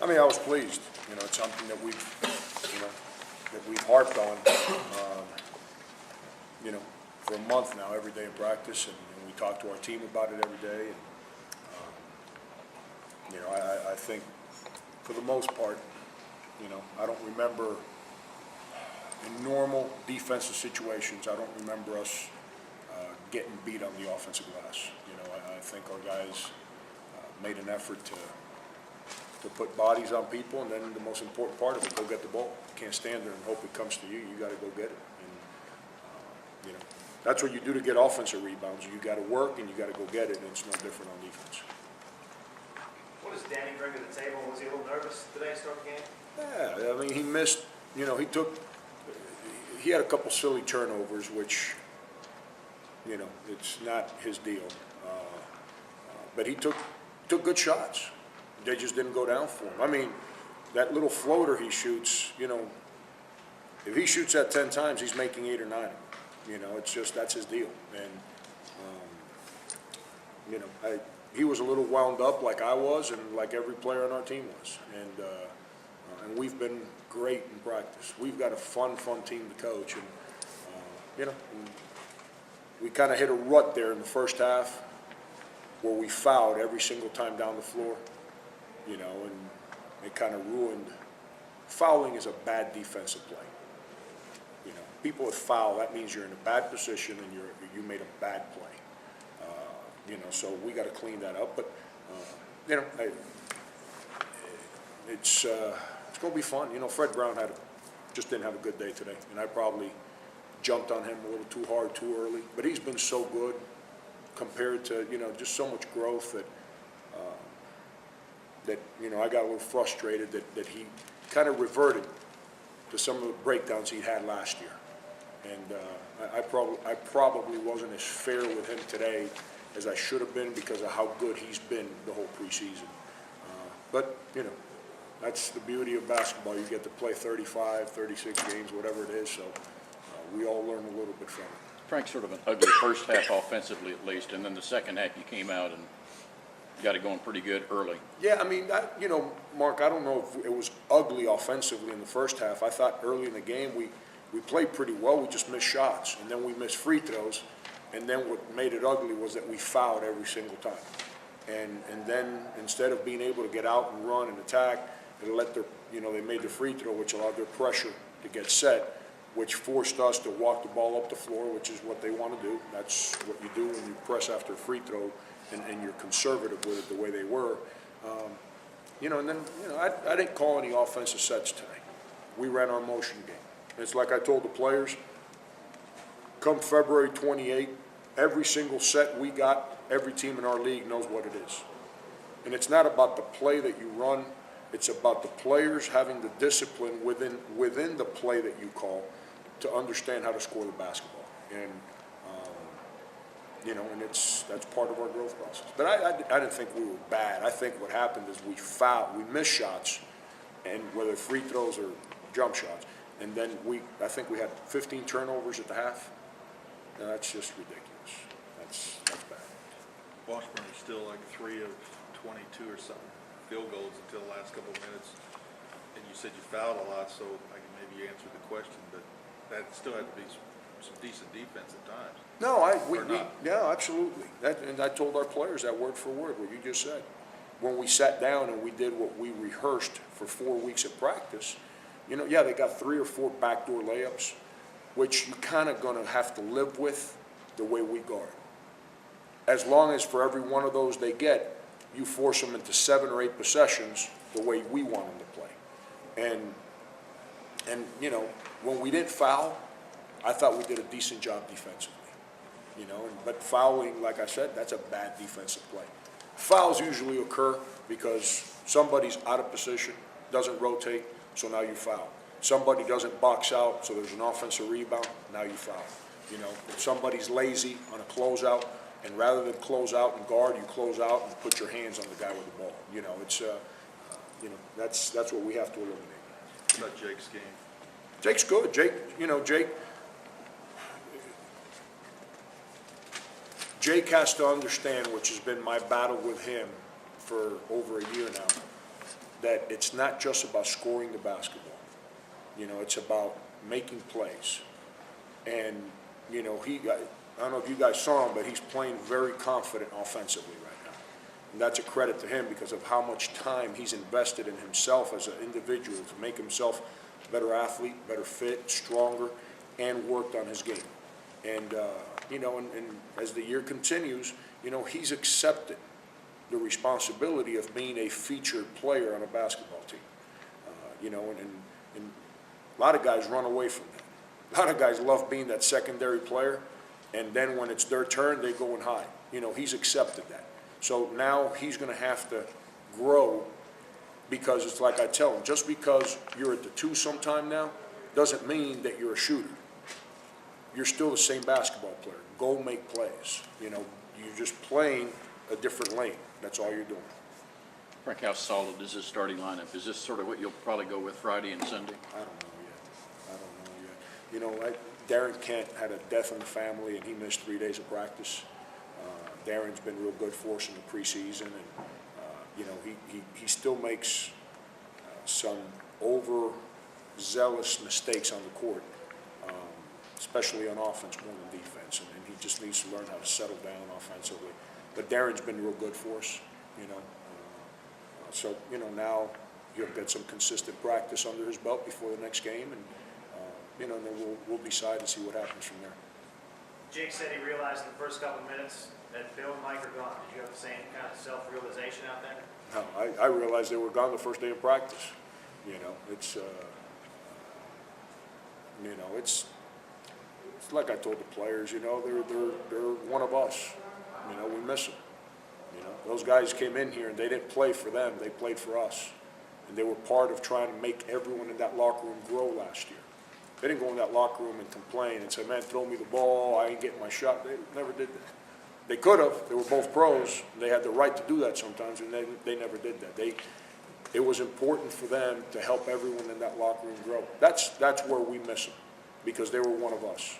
I mean, I was pleased. You know, it's something that we've harped on, you know, for a month now, every day in practice, and we talk to our team about it every day. And, you know, I think for the most part, you know, I don't remember in normal defensive situations, I don't remember us getting beat on the offensive glass. You know, I think our guys made an effort to put bodies on people, and then the most important part of it, go get the ball. You can't stand there and hope it comes to you. You got to go get it. And, you know, that's what you do to get offensive rebounds. You got to work and you got to go get it, and it's no different on defense. What does Danny bring to the table? Was he a little nervous today to start the game? Yeah, I mean, he missed, you know, he had a couple silly turnovers, which, you know, it's not his deal. But he took good shots. They just didn't go down for him. I mean, that little floater he shoots, you know, if he shoots that 10 times, he's making 8 or 9 of them. You know, it's just, that's his deal. And, you know, he was a little wound up like I was and like every player on our team was. And we've been great in practice. We've got a fun team to coach. And, you know, we kind of hit a rut there in the first half where we fouled every single time down the floor. You know, and it kind of ruined. Fouling is a bad defensive play. You know, people with foul, that means you're in a bad position and you made a bad play. You know, so we got to clean that up. But you know, it's going to be fun. You know, Fred Brown just didn't have a good day today, and I probably jumped on him a little too hard, too early. But he's been so good compared to, you know, just so much growth that you know, I got a little frustrated that he kind of reverted to some of the breakdowns he had last year. And I probably wasn't as fair with him today as I should have been because of how good he's been the whole preseason. But, you know, that's the beauty of basketball. You get to play 35, 36 games, whatever it is, so we all learn a little bit from it. Frank, sort of an ugly first half offensively at least, and then the second half you came out and got it going pretty good early. Yeah, I mean, you know, Mark, I don't know if it was ugly offensively in the first half. I thought early in the game we played pretty well. We just missed shots, and then we missed free throws. And then what made it ugly was that we fouled every single time. And then instead of being able to get out and run and attack, they let their, you know, they made the free throw, which allowed their pressure to get set, which forced us to walk the ball up the floor, which is what they want to do. That's what you do when you press after a free throw. And you're conservative with it the way they were. You know, and then, you know, I didn't call any offensive sets today. We ran our motion game. It's like I told the players, come February 28th, every single set we got, every team in our league knows what it is. And it's not about the play that you run, it's about the players having the discipline within the play that you call to understand how to score the basketball. And you know, and that's part of our growth process. But I didn't think we were bad. I think what happened is we missed shots, and whether free throws or jump shots, and then I think we had 15 turnovers at the half. Now, that's just ridiculous. That's bad. Washburn is still like 3 of 22 or something field goals until the last couple of minutes. And you said you fouled a lot, so maybe you answered the question, but that still had to be some decent defense at times. No, yeah, absolutely. And I told our players that word for word, what you just said. When we sat down and we did what we rehearsed for 4 weeks of practice, you know, yeah, they got 3 or 4 backdoor layups, which you kind of going to have to live with the way we guard. As long as for every one of those they get, you force them into 7 or 8 possessions the way we want them to play. And you know, when we didn't foul, I thought we did a decent job defensively. You know, but fouling, like I said, that's a bad defensive play. Fouls usually occur because somebody's out of position, doesn't rotate, so now you foul. Somebody doesn't box out, so there's an offensive rebound, now you foul. You know, if somebody's lazy on a closeout, and rather than close out and guard, you close out and put your hands on the guy with the ball. You know, it's you know, that's what we have to eliminate. What about Jake's game? Jake's good. Jake has to understand, which has been my battle with him for over a year now. that it's not just about scoring the basketball. You know, it's about making plays. And, you know, I don't know if you guys saw him, but he's playing very confident offensively right now. And that's a credit to him because of how much time he's invested in himself as an individual to make himself a better athlete, better fit, stronger, and worked on his game. And, you know, and as the year continues, you know, he's accepted the responsibility of being a featured player on a basketball team. You know, and a lot of guys run away from that. A lot of guys love being that secondary player, and then when it's their turn, they go and hide. You know, he's accepted that. So now he's going to have to grow, because it's like I tell him, just because you're at the 2 sometime now, doesn't mean that you're a shooter. You're still the same basketball player. Go make plays. You know, you're just playing a different lane. That's all you're doing. Frank, how solid is this starting lineup? Is this sort of what you'll probably go with Friday and Sunday? I don't know yet. You know, Darren Kent had a death in the family, and he missed 3 days of practice. Darren's been real good for us in the preseason, and you know, he still makes some overzealous mistakes on the court, especially on offense more than defense, and he just needs to learn how to settle down offensively. But Darren's been real good for us, you know. So, you know, now he'll get some consistent practice under his belt before the next game, and you know, then we'll decide and see what happens from there. Jake said he realized in the first couple of minutes that Bill and Mike are gone. Did you have the same kind of self-realization out there? No, I realized they were gone the first day of practice. You know, it's you know, it's like I told the players. You know, they're one of us. You know, we miss them. You know, those guys came in here and they didn't play for them; they played for us, and they were part of trying to make everyone in that locker room grow last year. They didn't go in that locker room and complain and say, "Man, throw me the ball. I ain't getting my shot." They never did that. They could have. They were both pros. They had the right to do that sometimes, and they never did that. It was important for them to help everyone in that locker room grow. That's where we miss them, because they were one of us.